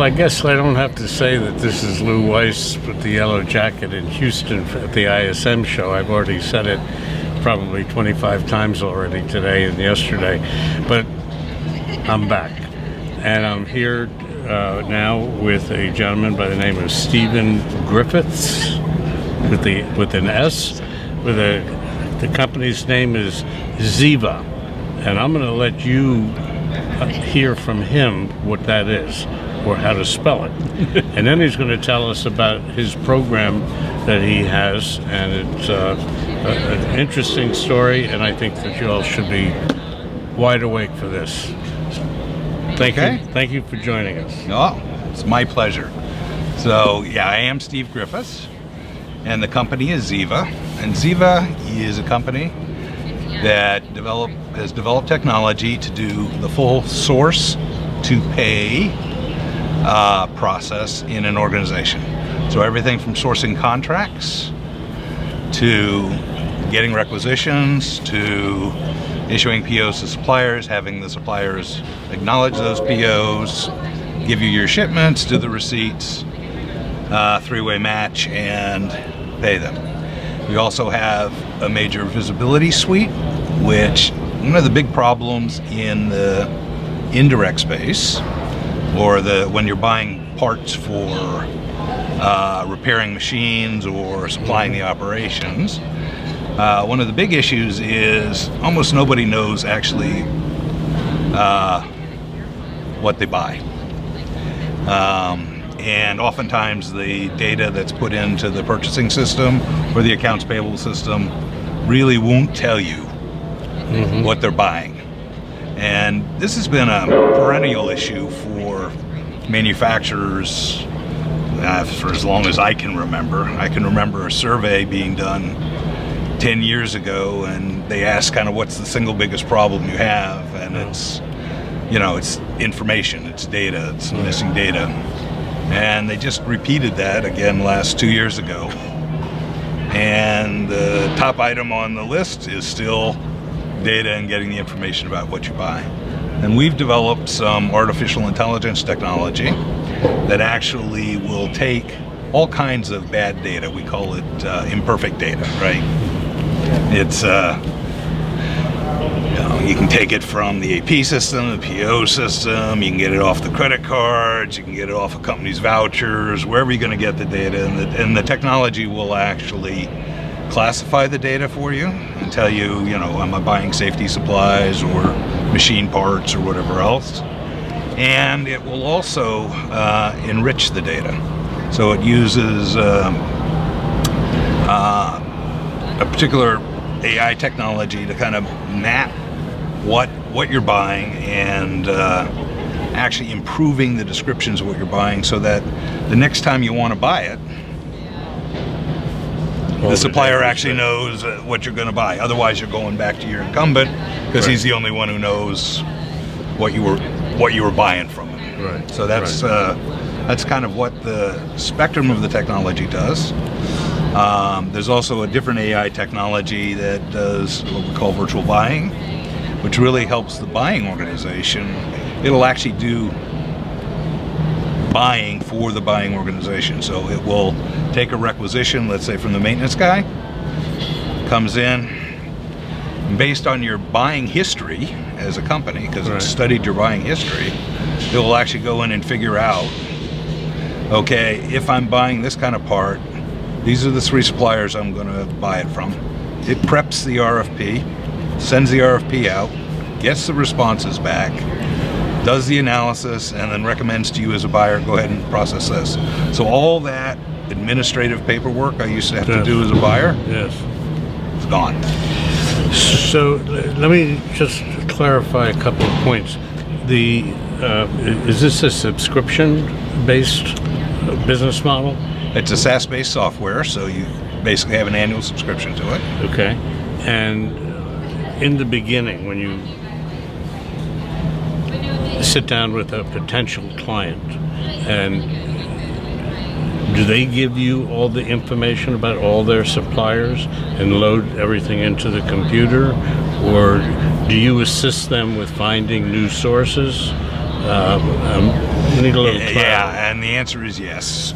Well, I guess I don't have to say that this is Lew Weiss with the yellow jacket in Houston at the ISM show. I've already said it probably 25 times already today and yesterday, but I'm back. And I'm here now with a gentleman by the name of Stephen Griffiths with an S. The company's name is Xeeva. And I'm going to let you hear from him what that is, or how to spell it. And then he's going to tell us about his program that he has, and it's an interesting story, and I think that you all should be wide awake for this. Thank you for joining us. Oh, it's my pleasure. So, yeah, I am Steve Griffiths, and the company is Xeeva. And Xeeva is a company that has developed technology to do the full source to pay process in an organization. So everything from sourcing contracts to getting requisitions to issuing POs to suppliers, having the suppliers acknowledge those POs, give you your shipments, do the receipts, three-way match, and pay them. We also have a major visibility suite, which one of the big problems in the indirect space, or when you're buying parts for repairing machines or supplying the operations, one of the big issues is almost nobody knows actually what they buy. And oftentimes the data that's put into the purchasing system or the accounts payable system really won't tell you what they're buying. And this has been a perennial issue for manufacturers for as long as I can remember. I can remember a survey being done 10 years ago, and they asked kind of what's the single biggest problem you have, and it's information, it's data, it's missing data. And they just repeated that again last 2 years ago. And the top item on the list is still data and getting the information about what you buy. And we've developed some artificial intelligence technology that actually will take all kinds of bad data. We call it imperfect data, right? It's you can take it from the AP system, the PO system, you can get it off the credit cards, you can get it off a company's vouchers, wherever you're going to get the data, and the technology will actually classify the data for you and tell you, am I buying safety supplies or machine parts or whatever else. And it will also enrich the data. So it uses a particular AI technology to kind of map what you're buying and actually improving the descriptions of what you're buying so that the next time you want to buy it, the supplier actually knows what you're going to buy. Otherwise, you're going back to your incumbent because he's the only one who knows what you were buying from him. Right. So that's kind of what the spectrum of the technology does. There's also a different AI technology that does what we call virtual buying, which really helps the buying organization. It'll actually do buying for the buying organization. So it will take a requisition, let's say from the maintenance guy, comes in, based on your buying history as a company, because it's studied your buying history, it will actually go in and figure out, okay, if I'm buying this kind of part, these are the 3 suppliers I'm going to buy it from. It preps the RFP, sends the RFP out, gets the responses back, does the analysis, and then recommends to you as a buyer, go ahead and process this. So all that administrative paperwork I used to have to do as a buyer, it's gone. So let me just clarify a couple of points. Is this a subscription-based business model? It's a SaaS-based software, so you basically have an annual subscription to it. Okay. And in the beginning, when you sit down with a potential client, and do they give you all the information about all their suppliers and load everything into the computer, or do you assist them with finding new sources? We need a little clarity. Yeah, and the answer is yes.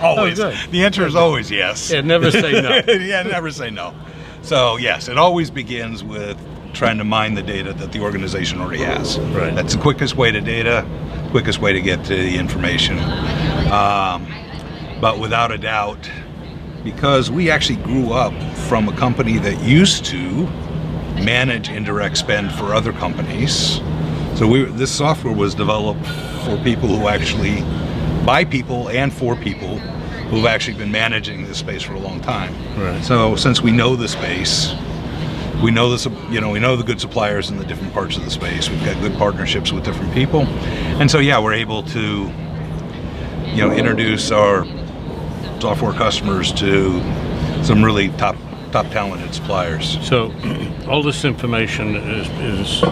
Always. Oh, good. The answer is always yes. Yeah, never say no. Yeah, never say no. So yes, it always begins with trying to mine the data that the organization already has. Right. That's the quickest way to data, quickest way to get to the information. But without a doubt, because we actually grew up from a company that used to manage indirect spend for other companies. So this software was developed for people who actually, by people and for people who've actually been managing this space for a long time. Right. So since we know the space, we know this, we know the good suppliers in the different parts of the space. We've got good partnerships with different people, and so yeah, we're able to, introduce our software customers to some really top talented suppliers. So all this information is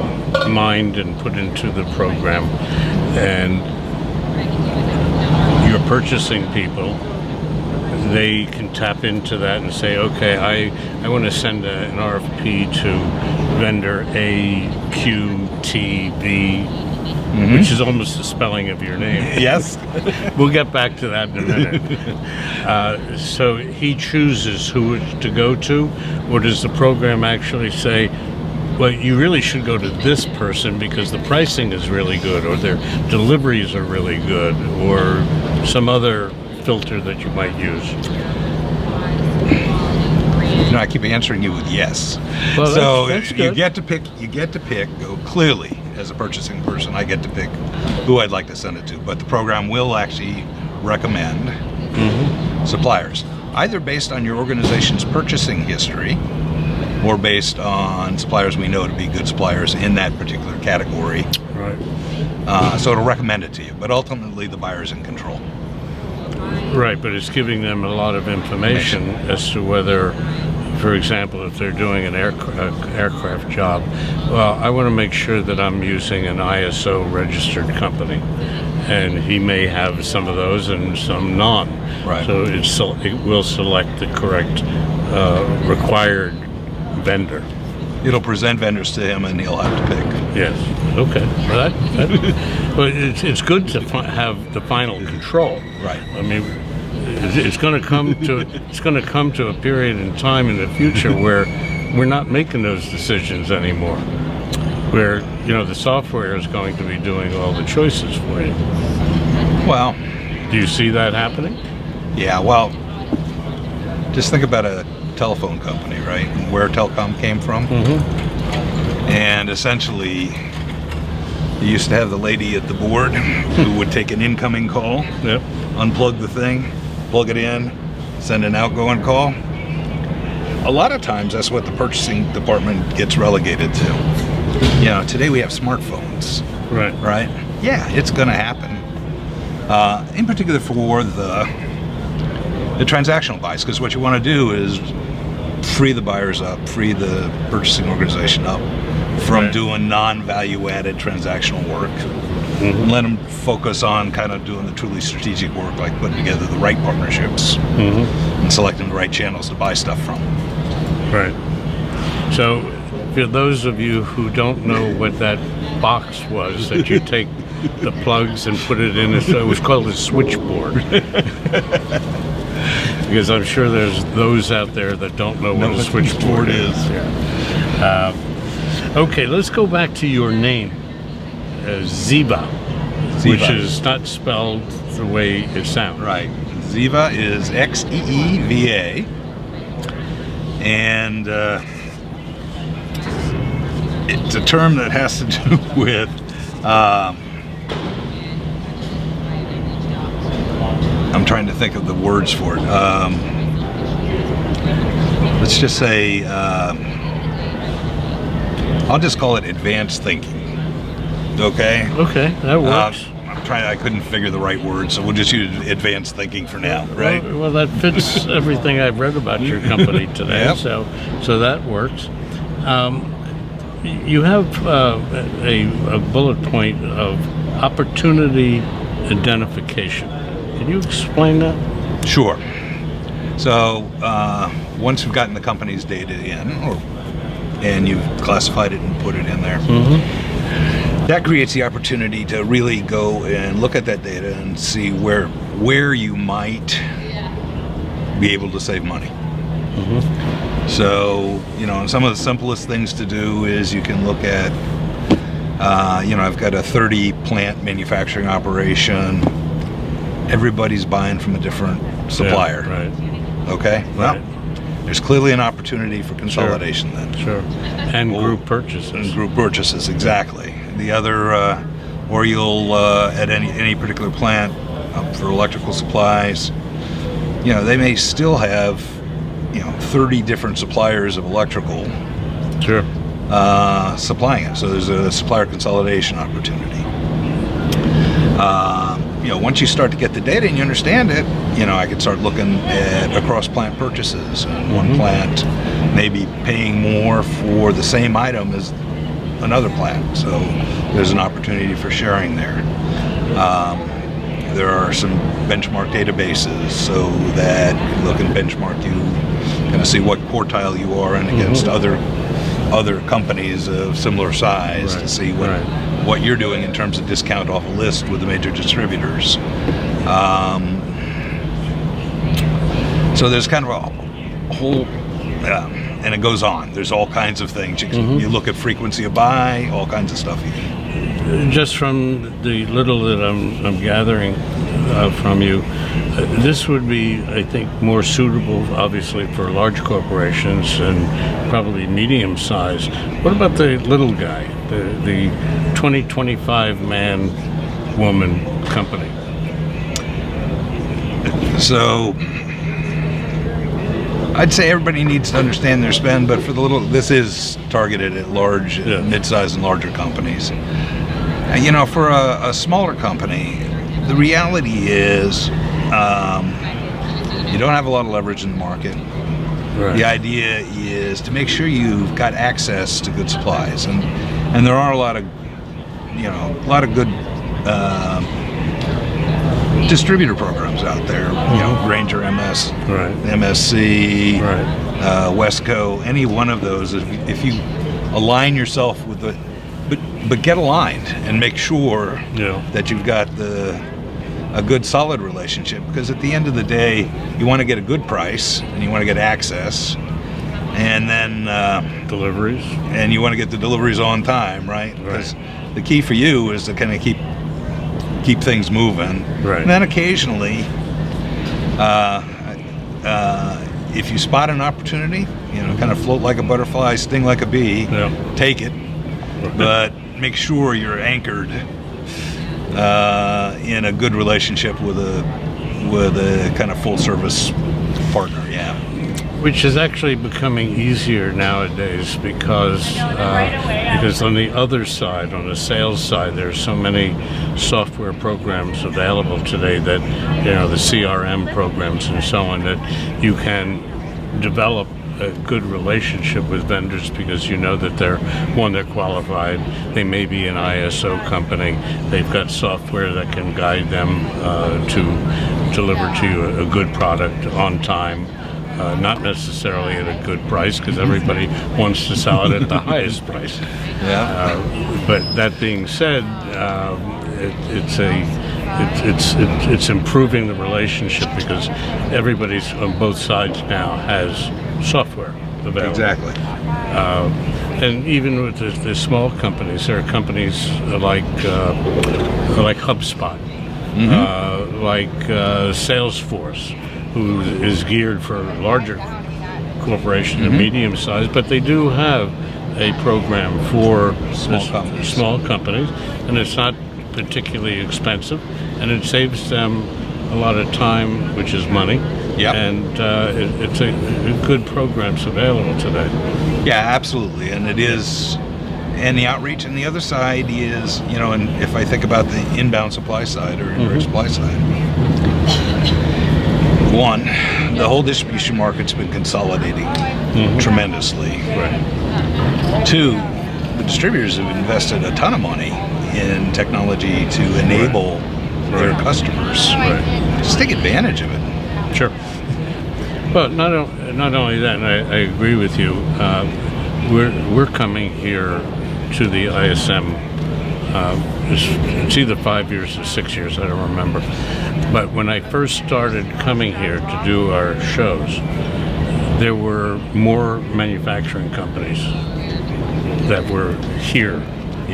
mined and put into the program, and your purchasing people, they can tap into that and say, okay, I want to send an RFP to vendor AQTV, which is almost the spelling of your name. Yes. We'll get back to that in a minute. So he chooses who to go to, or does the program actually say, well, you really should go to this person because the pricing is really good, or their deliveries are really good, or some other filter that you might use? I keep answering you with yes. Well, so that's good. you get to pick. Clearly, as a purchasing person, I get to pick who I'd like to send it to. But the program will actually recommend suppliers, either based on your organization's purchasing history, or based on suppliers we know to be good suppliers in that particular category. Right. So it'll recommend it to you, but ultimately the buyer's in control. Right, but it's giving them a lot of information as to whether, for example, if they're doing an aircraft job, well, I want to make sure that I'm using an ISO registered company, and he may have some of those and some non. Right. So it will select the correct required vendor. It'll present vendors to him, and he'll have to pick. Yes. Okay. Well, but it's good to have the final control. Right. I mean, it's going to come to a period in time in the future where we're not making those decisions anymore. Where the software is going to be doing all the choices for you. Well, do you see that happening? Yeah. Well, just think about a telephone company, right? And where telecom came from. And essentially, you used to have the lady at the board who would take an incoming call, unplug the thing, plug it in, send an outgoing call. A lot of times that's what the purchasing department gets relegated to. Today we have smartphones. Right? Yeah, it's going to happen. In particular for the transactional buys, because what you want to do is free the buyers up, free the purchasing organization up from doing non-value added transactional work. Let them focus on kind of doing the truly strategic work, like putting together the right partnerships and selecting the right channels to buy stuff from. Right. So for those of you who don't know what that box was that you take the plugs and put it in, it was called a switchboard. Because I'm sure there's those out there that don't know what a switchboard is. Okay, let's go back to your name, Xeeva, which is not spelled the way it sounds. Right. Xeeva is Xeeva, and it's a term that has to do with I'm trying to think of the words for it. Let's just say, I'll just call it advanced thinking. Okay? Okay, that works. I couldn't figure the right word, so we'll just use advanced thinking for now, right? Well, that fits everything I've read about your company today, so that works. You have a bullet point of opportunity identification. Can you explain that? Sure. So once you've gotten the company's data in, and you've classified it and put it in there, That creates the opportunity to really go and look at that data and see where you might be able to save money. So, some of the simplest things to do is you can look at, I've got a 30 plant manufacturing operation. Everybody's buying from a different supplier. Yeah, right. Okay? Well, Right. there's clearly an opportunity for consolidation then. Sure. And group purchases. And group purchases, exactly. The other, or you'll, at any particular plant for electrical supplies, they may still have, 30 different suppliers of electrical Sure. supplying it. So there's a supplier consolidation opportunity. Once you start to get the data and you understand it, I could start looking at across plant purchases. One plant may be paying more for the same item as another plant. So there's an opportunity for sharing there. There are some benchmark databases so that you look and benchmark you, kind of see what quartile you are in against other companies of similar size to see what you're doing in terms of discount off a list with the major distributors. So there's kind of a whole, and it goes on. There's all kinds of things. You look at frequency of buy, all kinds of stuff. Just from the little that I'm gathering from you, this would be, I think, more suitable, obviously, for large corporations and probably medium size. What about the little guy, the 20-25 man woman company? So I'd say everybody needs to understand their spend, but for the little, this is targeted at large, mid-sized and larger companies. For a smaller company, the reality is you don't have a lot of leverage in the market. Right. The idea is to make sure you've got access to good supplies, and there are a lot of good distributor programs out there. Granger MS, MSC, Wesco, any one of those. If you align yourself with the but get aligned and make sure that you've got a good solid relationship, because at the end of the day you want to get a good price and you want to get access, and then deliveries, and you want to get the deliveries on time, right? Because the key for you is to kind of keep things moving, and then occasionally if you spot an opportunity, kind of float like a butterfly, sting like a bee, take it, but make sure you're anchored in a good relationship with a kind of full service partner. Which is actually becoming easier nowadays because on the other side, on the sales side, there's so many software programs available today that the CRM programs and so on, that you can develop a good relationship with vendors because that they're qualified, they may be an ISO company, they've got software that can guide them to deliver to you a good product on time, not necessarily at a good price because everybody wants to sell it at the highest price. But that being said, it's improving the relationship because everybody's on both sides now has software available. Exactly. And even with the small companies, there are companies like HubSpot, like Salesforce, who is geared for larger corporations and medium size, but they do have a program for small companies, and it's not particularly expensive, and it saves them a lot of time, which is money. And it's a good programs available today. Yeah, absolutely, and it is. And the outreach, and the other side is, and if I think about the inbound supply side or indirect supply side, one, the whole distribution market's been consolidating tremendously. Two, the distributors have invested a ton of money in technology to enable their customers. Just take advantage of it. Sure. Well, not only that, and I agree with you. We're coming here to the ISM It's either 5 years or 6 years, I don't remember. But when I first started coming here to do our shows, there were more manufacturing companies that were here,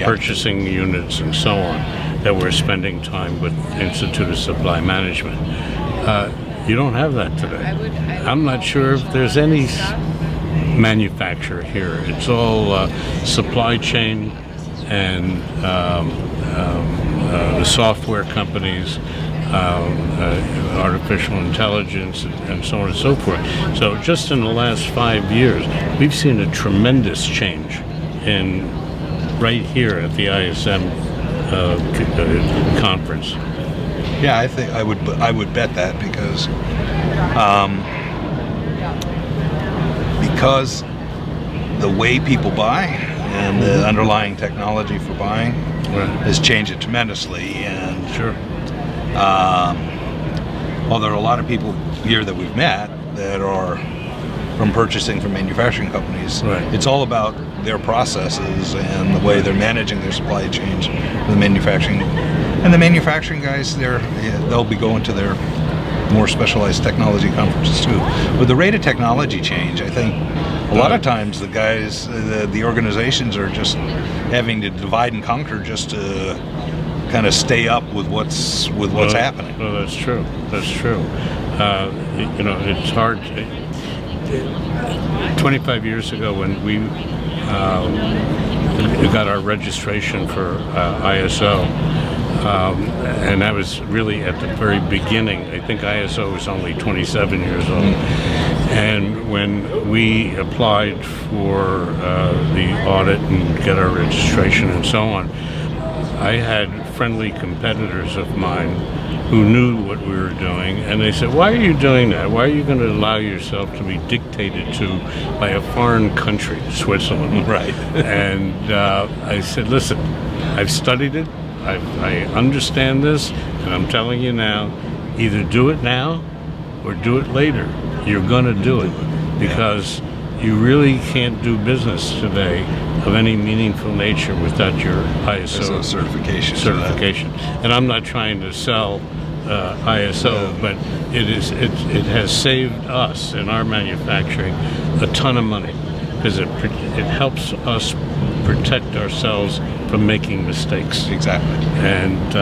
purchasing units and so on, that were spending time with Institute of Supply Management. You don't have that today. I'm not sure if there's any manufacturer here. It's all supply chain and the software companies, artificial intelligence, and so on and so forth. So just in the last 5 years, we've seen a tremendous change in right here at the ISM conference. Yeah, I think I would bet that because the way people buy and the underlying technology for buying has changed it tremendously. And Sure. While there are a lot of people here that we've met that are from purchasing from manufacturing companies, it's all about their processes and the way they're managing their supply chains for the manufacturing. And the manufacturing guys, they'll be going to their more specialized technology conferences too. With the rate of technology change, I think a lot of times the guys, the organizations are just having to divide and conquer just to kind of stay up with what's happening. Well, that's true. That's true. It's hard. 25 years ago, when we got our registration for ISO, and that was really at the very beginning. I think ISO was only 27 years old. And when we applied for the audit and get our registration and so on, I had friendly competitors of mine who knew what we were doing, and they said, "Why are you doing that? Why are you going to allow yourself to be dictated to by a foreign country, Switzerland?" Right. And I said, "Listen, I've studied it. I understand this, and I'm telling you now, either do it now or do it later. You're going to do it because you really can't do business today of any meaningful nature without your ISO certification. And I'm not trying to sell ISO, but it has saved us in our manufacturing a ton of money because it helps us protect ourselves from making mistakes. Exactly. And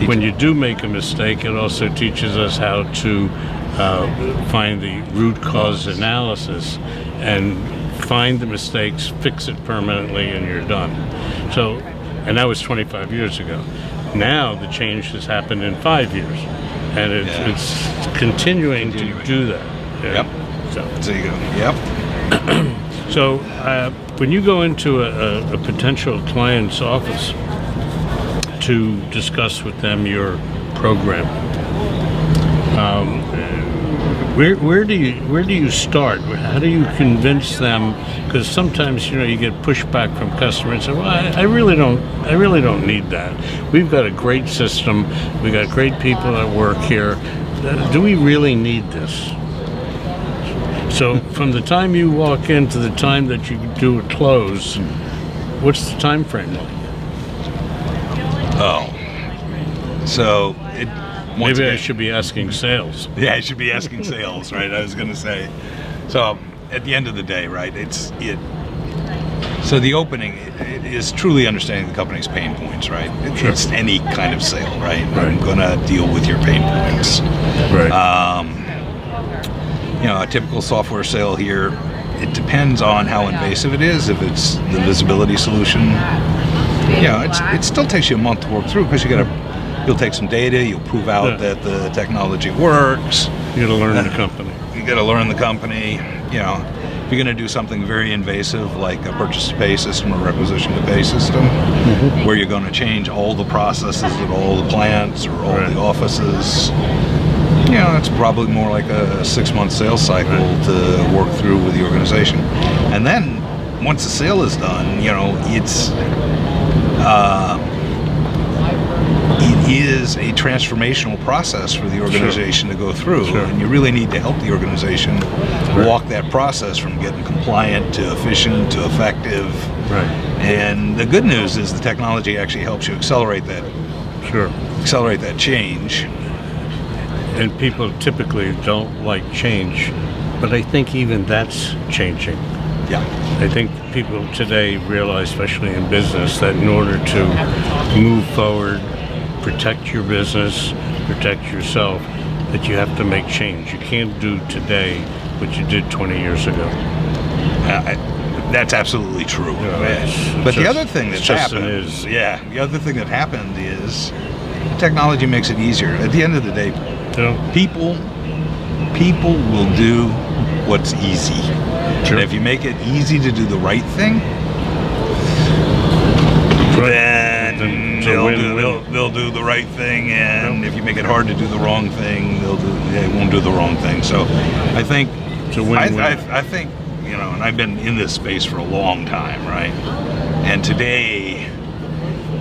when you do make a mistake, it also teaches us how to find the root cause analysis and find the mistakes, fix it permanently, and you're done. So, and that was 25 years ago. Now the change has happened in 5 years, and it's continuing to do that. Yep. So there you go. Yep. So when you go into a potential client's office to discuss with them your program, where do you start? How do you convince them? Because sometimes you get pushback from customers and say, "Well, I really don't need that. We've got a great system. We got great people that work here. Do we really need this?" So from the time you walk in to the time that you do a close, what's the time frame like? Oh, so maybe I should be asking sales. Yeah, I should be asking sales, right? I was going to say. So at the end of the day, right? So the opening is truly understanding the company's pain points, right? It's any kind of sale, right? I'm going to deal with your pain points. Right. A typical software sale here, it depends on how invasive it is. If it's the visibility solution, it still takes you a month to work through because you'll take some data, you'll prove out that the technology works. You got to learn the company. You got to learn the company. If you're going to do something very invasive like a purchase to pay system or requisition to pay system, where you're going to change all the processes at all the plants or all the offices, it's probably more like a 6-month sales cycle to work through with the organization. And then once the sale is a transformational process for the organization to go through, and you really need to help the organization walk that process from getting compliant to efficient to effective. Right. And the good news is the technology actually helps you accelerate that. Accelerate that change. And people typically don't like change, but I think even that's changing. Yeah. I think people today realize, especially in business, that in order to move forward, protect your business, protect yourself, that you have to make change. You can't do today what you did 20 years ago. That's absolutely true. But the other thing that's happened the other thing that happened is technology makes it easier. At the end of the day, people will do what's easy. And if you make it easy to do the right thing, then they'll do the right thing. And if you make it hard to do the wrong thing, they won't do the wrong thing. So I think it's a win-win. I think, you know, and I've been in this space for a long time, right? And today,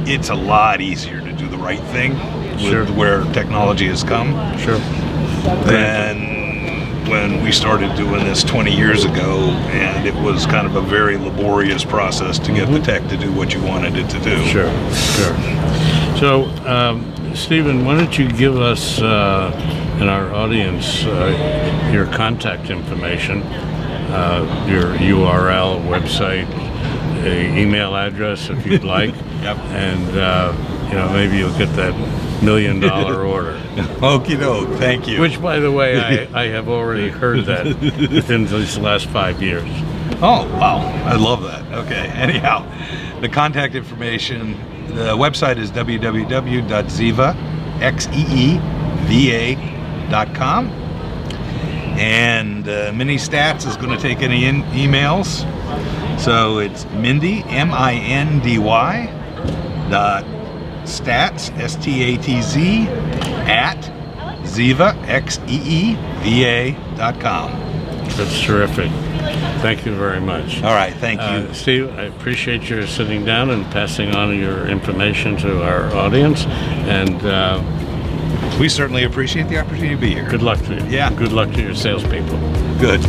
it's a lot easier to do the right thing with where technology has come than when we started doing this 20 years ago, and it was kind of a very laborious process to get the tech to do what you wanted it to do. So, Stephen, why don't you give us and our audience your contact information, your URL, website, email address if you'd like, and you know, maybe you'll get that $1 million order. Okie doke, thank you. Which, by the way, I have already heard that within these last 5 years. Oh, wow, I love that. Okay, anyhow, the contact information, the website is www.xeeva.com, and Mini Stats is going to take any emails. So it's Mindy, MINDY, stats, STATZ, at Xeeva, XEEVA.com. That's terrific. Thank you very much. All right, thank you. Steve, I appreciate your sitting down and passing on your information to our audience, and we certainly appreciate the opportunity to be here. Good luck to you. Yeah. Good luck to your salespeople. Good.